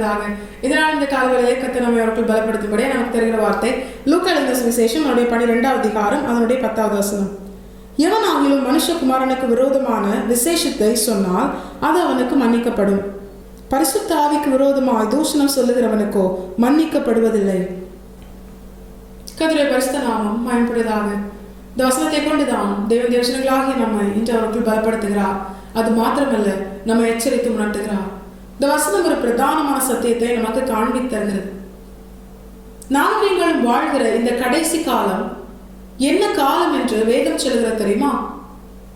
உண்டாவதாக. இதனால் இந்த காலவெளியை கர்த்தர் நம்மை அவர்கள் பலப்படுத்தும்படி நமக்கு தெரிகிற வார்த்தை லூக்கா எழுதின சுவிசேஷம் அதனுடைய 12வது அதிகாரம் அதனுடைய 10வது வசனம். எவனாகிலும் மனுஷகுமாரனுக்கு விரோதமான விசேஷத்தை சொன்னால் அது அவனுக்கு மன்னிக்கப்படும். பரிசுத்த ஆவிக்கு விரோதமாய் தூஷணம் சொல்லுகிறவனுக்கோ மன்னிக்கப்படுவதில்லை. கர்த்தருடைய பரிசுத்த நாமம் மகிமைப்படுவதாக. இந்த வசனத்தை கொண்டுதான் தேவன் தேவசனங்களாகிய நம்மை இன்று அவர்கள் பலப்படுத்துகிறார். அது மாத்திரமல்ல, நம்மை எச்சரித்து உணர்த்துகிறார். இந்த வசனம் ஒரு பிரதானமான சத்தியத்தை நமக்கு காண்பித்து தருகிறது. நாம் நீங்களும் வாழ்கிற இந்த கடைசி காலம் என்ன காலம் என்று வேதம் சொல்கிறது தெரியுமா?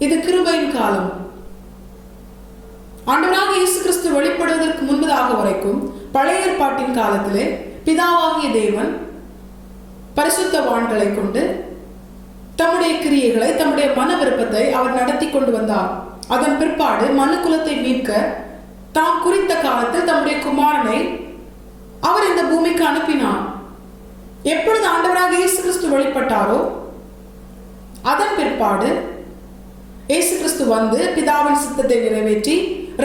இது கிருபையின் காலம். ஆண்டவராக இயேசு கிறிஸ்து வெளிப்படுவதற்கு முன்பதாக வரைக்கும் பழைய ஏற்பாட்டின் காலத்திலே பிதாவாகிய தேவன் பரிசுத்தவான்களை கொண்டு தம்முடைய கிரியைகளை, தம்முடைய மன விருப்பத்தை அவர் நடத்தி கொண்டு வந்தார். அதன் பிற்பாடு மனு குலத்தை மீட்க தாம் குறித்த காலத்தில் தம்முடைய குமாரனை அவர் இந்த பூமிக்கு அனுப்பினார். எப்பொழுது ஆண்டவராக இயேசு கிறிஸ்து வெளிப்பட்டாரோ அதன் பிற்பாடு இயேசு கிறிஸ்து வந்து பிதாவின் சித்தத்தை நிறைவேற்றி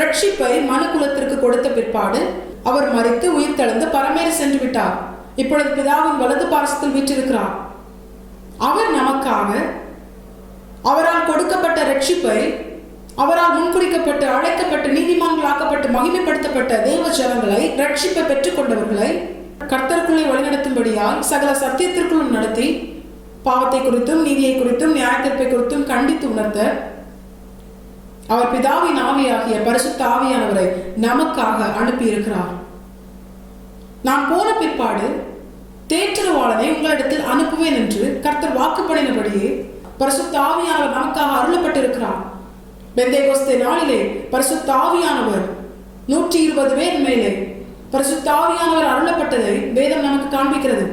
ரட்சிப்பை மனு குலத்திற்கு கொடுத்த பிற்பாடு அவர் மரித்து உயிர் தெழுந்து பரமேறி சென்று விட்டார். இப்பொழுது பிதாவின் வலது பாரசத்தில் வீற்றிருக்கிறார். அவர் நமக்காக அவரால் கொடுக்கப்பட்ட ரட்சிப்பை, அவரால் முன்குறிக்கப்பட்டு அழைக்கப்பட்டு நீதிமான்களாக்கப்பட்டு மகிமைப்படுத்தப்பட்ட தேவ ஜனங்களை, ரட்சிப்பை பெற்றுக் கொண்டவர்களை கர்த்தருக்குள்ளே வழிநடத்தும்படியால் சகல சத்தியத்திற்குள்ளும் நடத்தி பாவத்தை குறித்தும் நீதியை குறித்தும் நியாயத்தீர்ப்பை குறித்தும் கண்டித்து உணர்த்த அவர் பிதாவின் ஆவியாகிய பரிசுத்த ஆவியானவரை நமக்காக அனுப்பியிருக்கிறார். நான் போன பிற்பாடு தேற்றரவாளனை உங்களிடத்தில் அனுப்புவேன் என்று கர்த்தர் வாக்குப்படினபடியே பரிசுத்த ஆவியானவர் நமக்காக அருளப்பட்டிருக்கிறார். பெந்தேகோஸ்தே நாளிலே பரிசுத்த ஆவியானவர் 120 பேர் மேலே பரிசுத்த ஆவியானவர் அருளப்பட்டதை வேதம் நமக்கு காண்பிக்கிறது.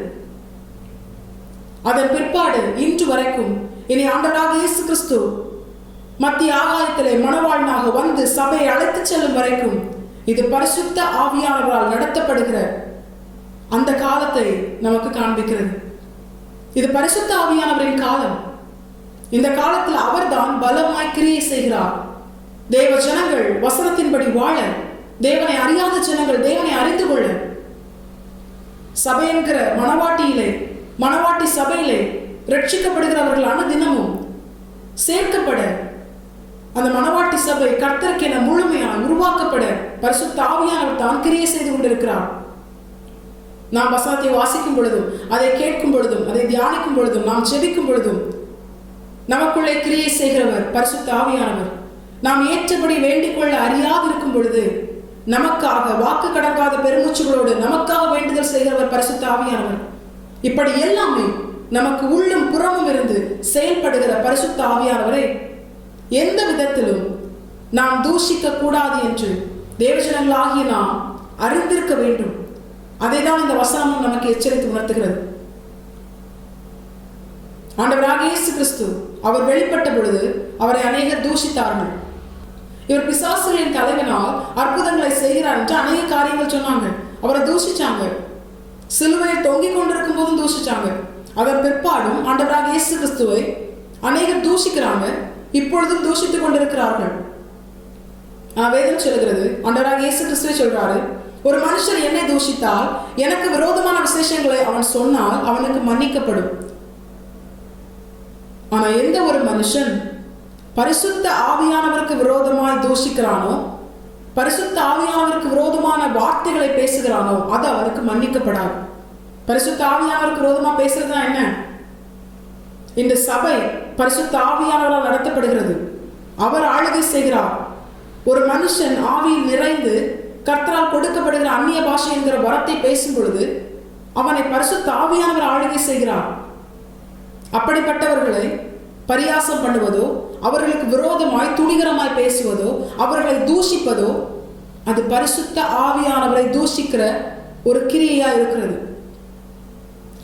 அதன் பிற்பாடு இன்று வரைக்கும் இனி ஆண்டவராக இயேசு கிறிஸ்து மத்திய ஆகாயத்திலே மணவாளனாக வந்து சபையை அழைத்து செல்லும் வரைக்கும் இது பரிசுத்த ஆவியானவரால் நடத்தப்படுகிற அந்த காலத்தை நமக்கு காண்பிக்கிறது. இது பரிசுத்த ஆவியானவரின் காலம். இந்த காலத்தில் அவர்தான் பலமாய் கிரியை செய்கிறார். தேவ ஜனங்கள் வசனத்தின்படி வாழ, தேவனை அறியாத ஜனங்கள் தேவனை அறிந்து கொள்ள, சபை என்கிற மணவாட்டி சபையிலே ரட்சிக்கப்படுகிறவர்கள் அனுதினமும் சேர்க்கப்பட, அந்த மணவாட்டி சபை கர்த்தருக்கென முழுமையாக உருவாக்கப்பட பரிசுத்த ஆவியானவர் தான் கிரியை செய்து கொண்டிருக்கிறார். நாம் வசனத்தை வாசிக்கும் பொழுதும், அதை கேட்கும் பொழுதும், அதை தியானிக்கும் பொழுதும், நாம் ஜெபிக்கும் பொழுதும் நமக்குள்ளே கிரியை செய்கிறவர் பரிசுத்த ஆவியானவர். நாம் ஏற்றபடி வேண்டிக் கொள்ள அறியாது இருக்கும் பொழுது நமக்காக வாக்கு கடங்காத பெருமூச்சுகளோடு நமக்காக வேண்டுதல் செய்கிறவர் பரிசுத்த ஆவியானவர். இப்படி எல்லாமே நமக்கு உள்ளும் புறமும் இருந்து செயல்படுகிற பரிசுத்த ஆவியானவரை எந்த விதத்திலும் நாம் தூஷிக்க கூடாது என்று தேவஜனங்களாகிய நாம் அறிந்திருக்க வேண்டும். அதைதான் இந்த வசனமும் நமக்கு எச்சரித்து உணர்த்துகிறது. ஆண்டவராக இயேசு கிறிஸ்து அவர் வெளிப்பட்ட பொழுது அவரை அநேகர் தூஷித்தார்கள். இவர் பிசாசுகளின் தலைவனால் அற்புதங்களை செய்கிறார் என்று அநேக காரியங்கள் சொன்னாங்க. அவரை தூஷிச்சாங்க. சிலுவையில் தொங்கிக் கொண்டிருக்கும் போதும் தூஷிச்சாங்க. அதன் பிற்பாடும் ஆண்டவராக இயேசு கிறிஸ்துவை அநேகர் தூஷிக்கிறாங்க. இப்பொழுதும் தூஷித்துக் கொண்டிருக்கிறார்கள். வேதம் சொல்கிறது, ஆண்டவராக இயேசு கிறிஸ்துவை சொல்றாரு, ஒரு மனுஷர் என்னை தூஷித்தால், எனக்கு விரோதமான விசேஷங்களை அவன் சொன்னால் அவனுக்கு மன்னிக்கப்படும். ஆனா எந்த ஒரு மனுஷன் பரிசுத்த ஆவியானவருக்கு விரோதமாய் தூஷிக்கிறானோ, பரிசுத்த ஆவியானவருக்கு விரோதமான வார்த்தைகளை பேசுகிறானோ அது அவனுக்கு மன்னிக்கப்படாது. பரிசுத்த ஆவியானவருக்கு விரோதமா பேசுறதுனா என்ன? இந்த சபை பரிசுத்த ஆவியானவரால் நடத்தப்படுகிறது. அவர் ஆளுகை செய்கிறார். ஒரு மனுஷன் ஆவியில் நிறைந்து கர்த்தரால் கொடுக்கப்படுகிற அந்நிய பாஷை என்கிற வரத்தை பேசும் பொழுது அவனை பரிசுத்த ஆவியானவர் ஆளுகை செய்கிறார். அப்படிப்பட்டவர்களை பரியாசம் பண்ணுவதோ, அவர்களுக்கு விரோதமாய் துணிகரமாய் பேசுவதோ, அவர்களை தூஷிப்பதோ அது பரிசுத்த ஆவியானவரை தூஷிக்கிற ஒரு கிரியையா இருக்கிறது.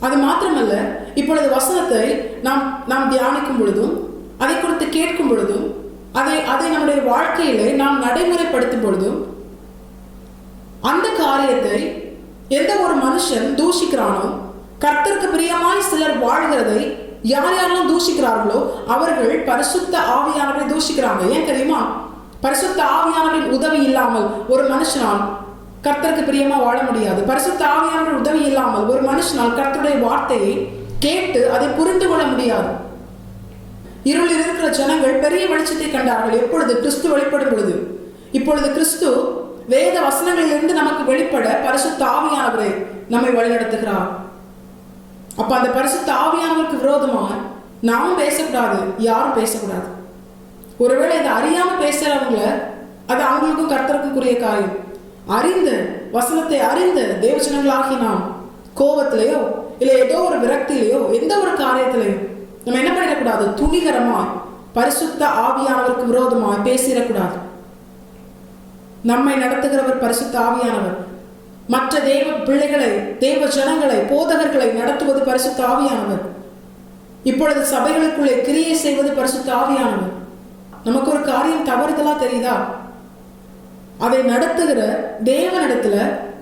அது மாத்திரமல்ல, இப்பொழுது வசனத்தை நாம் தியானிக்கும் பொழுதும், அதை குறித்து கேட்கும் பொழுதும், அதை நம்முடைய வாழ்க்கையிலே நாம் நடைமுறைப்படுத்தும் பொழுதும் அந்த காரியத்தை எந்த ஒரு மனுஷன் தூஷிக்கிறானோ, கர்த்தருக்கு பிரியமாய் சிலர் வாழ்கிறதை யார் யாரெல்லாம் தூஷிக்கிறார்களோ அவர்கள் பரிசுத்த ஆவியானவரை தூஷிக்கிறாங்க. ஏன் தெரியுமா? பரிசுத்த ஆவியானவரின் உதவி இல்லாமல் ஒரு மனுஷனால் கர்த்தருக்கு பிரியமா வாழ முடியாது. பரிசுத்த ஆவியானவர் உதவி இல்லாமல் ஒரு மனுஷனால் கர்த்தருடைய வார்த்தையை கேட்டு அதை புரிந்து கொள்ள முடியாது. இருளில் இருக்கிற ஜனங்கள் பெரிய வெளிச்சத்தை கண்டார்கள். எப்பொழுது? கிறிஸ்து வெளிப்படும் பொழுது. இப்பொழுது கிறிஸ்து வேத வசனங்களிலிருந்து நமக்கு வெளிப்பட பரிசுத்த ஆவியானவரை நம்மை வழிநடத்துகிறார். அப்ப அந்த பரிசுத்த ஆவியானவருக்கு விரோதமாக நாமும் பேசக்கூடாது, யாரும் பேசக்கூடாது. ஒருவேளை இதை அறியாம பேசுறவங்கள அது அவங்களுக்கும் கர்த்தருக்குரிய காரியம். அறிந்த வசனத்தை அறிந்த தேவஜனங்களாகி நாம் கோபத்திலேயோ இல்லை ஏதோ ஒரு விரக்தியிலையோ எந்த ஒரு காரியத்திலையும் நம்ம என்ன பண்ணிடக்கூடாது? துணிகரமாய் பரிசுத்த ஆவியானவருக்கு விரோதமாய் பேசிடக்கூடாது. நம்மை நடத்துகிறவர் பரிசுத்த ஆவியானவர். மற்ற தேவ பிள்ளைகளை, தேவ ஜனங்களை, போதகர்களை நடத்துவது பரிசுத்த ஆவியானவர். இப்பொழுது சபைகளுக்குள்ளே கிரியை செய்வது பரிசுத்த ஆவியானவர். நமக்கு ஒரு காரியம் தவறுதலா தெரியுதா? அதை நடத்துகிற தேவனிடத்துல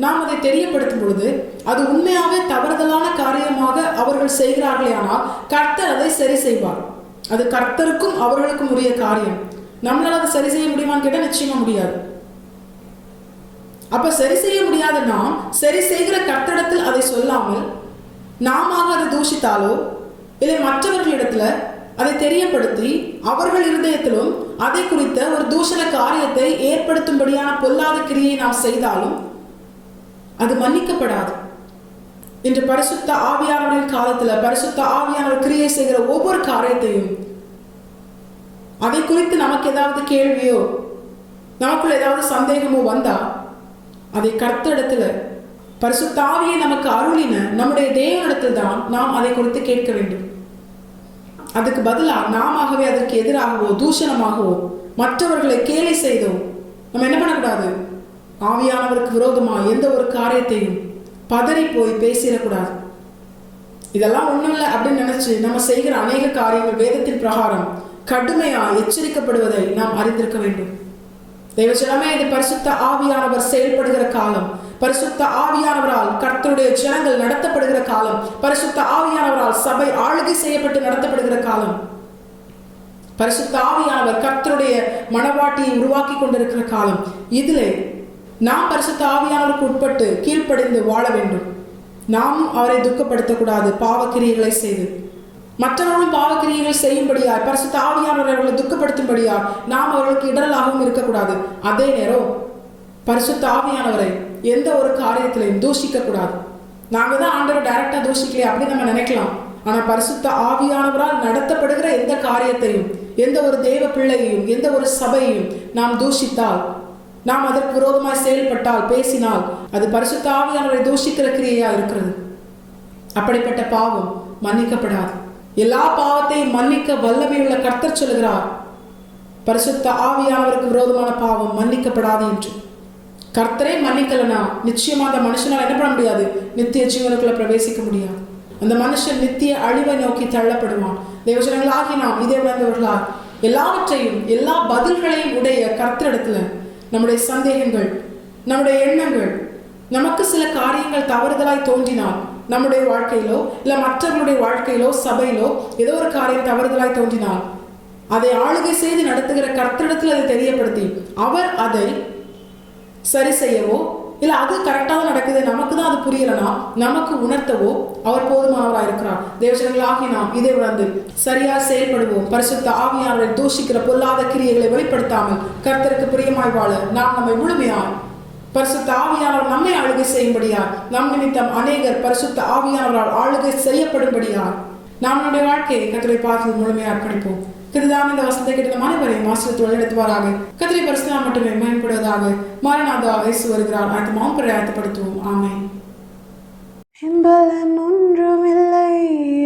நாம் அதை தெரியப்படுத்தும் பொழுது அது உண்மையாவே தவறுதலான காரியமாக அவர்கள் செய்கிறார்களே ஆனால் கர்த்தர் அதை சரி செய்வார். அது கர்த்தருக்கும் அவர்களுக்கும் உரிய காரியம். நம்மளால அதை சரி செய்ய முடியுமான்னு கேட்டால் நிச்சயமா முடியாது. அப்ப சரி செய்ய முடியாத நாம் சரி செய்கிற கர்த்தரிடத்தில் அதை சொல்லாமல் நாம அதை தூஷித்தாலோ இல்லை மற்றவர்களிடத்துல அதை தெரியப்படுத்தி அவர்கள் இருதயத்திலும் அதை குறித்த ஒரு தூஷண காரியத்தை ஏற்படுத்தும்படியான பொல்லாத கிரியை நாம் செய்தாலும் அது மன்னிக்கப்படாது. இன்று பரிசுத்த ஆவியானவரின் காலத்துல பரிசுத்த ஆவியானவர் கிரியை செய்கிற ஒவ்வொரு காரியத்தையும் அதை குறித்து நமக்கு ஏதாவது கேள்வியோ நமக்குள்ள ஏதாவது சந்தேகமோ வந்தா அதை கர்த்தரிடத்துல பரிசுத்த ஆவியை நமக்கு அருளின நம்முடைய தேவனிடத்தில் தான் நாம் அதை குறித்து கேட்க வேண்டும். அதுக்கு பதிலாக நாமவே அதற்கு எதிராகவோ தூஷணமாகவோ மற்றவர்களை கேலி செய்தோ நம்ம என்ன பண்ணக்கூடாது? ஆவியானவருக்கு விரோதமாக எந்த ஒரு காரியத்தையும் பதறி போய் பேசிடக்கூடாது. இதெல்லாம் ஒண்ணும் இல்லை அப்படின்னு நினைச்சு நம்ம செய்கிற அநேக காரியங்கள் வேதத்தின் பிரகாரம் கடுமையா எச்சரிக்கப்படுவதை நாம் அறிந்திருக்க வேண்டும். தேவஜனமே, இது பரிசுத்த ஆவியானவர் செயல்படுகிற காலம். பரிசுத்த ஆவியானவரால் கர்த்தருடைய ஜனங்கள் நடத்தப்படுகிற காலம். பரிசுத்த ஆவியானவரால் சபை ஆளுகை செய்யப்பட்டு நடத்தப்படுகிற காலம். பரிசுத்த ஆவியானவர் கர்த்தருடைய மனவாட்டியை உருவாக்கி கொண்டிருக்கிற காலம். இதிலே நாம் பரிசுத்த ஆவியானவருக்கு உட்பட்டு கீழ்ப்படிந்து வாழ வேண்டும். நாமும் அவரை துக்கப்படுத்தக்கூடாது பாவக்கிரியைகளை செய்து. மற்றவர்களும் பாவக்கிரியைகள் செய்யும்படியாய் பரிசுத்த ஆவியானவர் அவர்களை துக்கப்படுத்தும்படியாய் நாம் அவர்களுக்கு இடரலாகவும் இருக்கக்கூடாது. அதே நேரம் பரிசுத்த ஆவியானவரை எந்த ஒரு காரியத்திலையும் தூஷிக்க கூடாது. நாங்க தான் ஆண்டவர் டைரக்டா தூஷிக்கலையே அப்படி நம்ம நினைக்கலாம். ஆனா பரிசுத்த ஆவியானவரால் நடத்தப்படுகிற எந்த காரியத்தையும், எந்த ஒரு தேவ பிள்ளையையும், எந்த ஒரு சபையையும் நாம் தூஷித்தால், நாம் அதற்கு விரோதமாய் செயல்பட்டால், பேசினால் அது பரிசுத்த ஆவியானவரை தூஷிக்கிற கிரியையா இருக்கிறது. அப்படிப்பட்ட பாவம் மன்னிக்கப்படாது. எல்லா பாவத்தையும் மன்னிக்க வல்லமையுள்ள கர்த்தர் சொல்லுகிறார், பரிசுத்த ஆவியானவருக்கு விரோதமான பாவம் மன்னிக்கப்படாது என்று. கர்த்தரே மன்னிக்கலனா நிச்சயமா அந்த மனுஷனால் என்ன பண்ண முடியாது? நித்திய ஜீவனுக்குள்ள பிரவேசிக்க முடியாது. அந்த மனுஷன் நித்திய அழிவை நோக்கி தள்ளப்படுவான். தேவஜனங்களாகி நாம் இதே உணர்ந்தவர்களால் எல்லாவற்றையும் எல்லா பதில்களையும் உடைய கர்த்தரிடத்துல நம்முடைய சந்தேகங்கள், நம்முடைய எண்ணங்கள், நமக்கு சில காரியங்கள் தவறுதலாய் தோன்றினால் நம்முடைய வாழ்க்கையிலோ இல்லை மற்றவர்களுடைய வாழ்க்கையிலோ சபையிலோ ஏதோ ஒரு காரியம் தவறுதலாய் தோன்றினால் அதை ஆளுகை செய்து நடத்துகிற கர்த்தரிடத்தில் அதை தெரியப்படுத்தி அவர் அதை சரி செய்யவோ இல்லை அது கரெக்டாக நடக்குது நமக்கு தான் அது புரியலனா நமக்கு உணர்த்தவோ அவர் போதுமானவராக இருக்கிறார். தேவஜனங்களாகி நாம் இதை உணர்ந்து சரியா செயல்படுவோம். பரிசுத்த ஆவியானவரை தூஷிக்கிற பொல்லாத கிரியைகளை வெளிப்படுத்தாமல் கர்த்தருக்கு பிரியமாய் வாழ நாம் நம்மை முழுமையாய் பரிசுத்த ஆவியானவர் நம்மை ஆளுகை செய்யும்படியார், நம் நிமித்தம் அநேகர் பரிசுத்த ஆவியானவரால் ஆளுகை செய்யப்படும்படியார் நாம் நம்முடைய வாழ்க்கையை கர்த்தரை பார்த்து முழுமையாக அர்ப்பணிப்போம். கிருதாம் இந்த வசனத்தை கேட்ட அனைவரையும் ஆசீர்வாதத்தோடு எடுத்துவாராக. கர்த்தரை பரிசுத்தம் மட்டுமே மேம்படுவதாக. மாரநாதா இயேசு வருகிறார். அடுத்தமாவும் பிரயாசப்படுத்துவோம். ஆமென். பலன் ஒன்றுமில்லை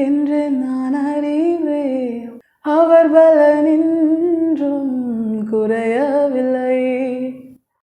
என்று நான் அறிவேன், அவர் பலனின்றும் குறையவில்லை.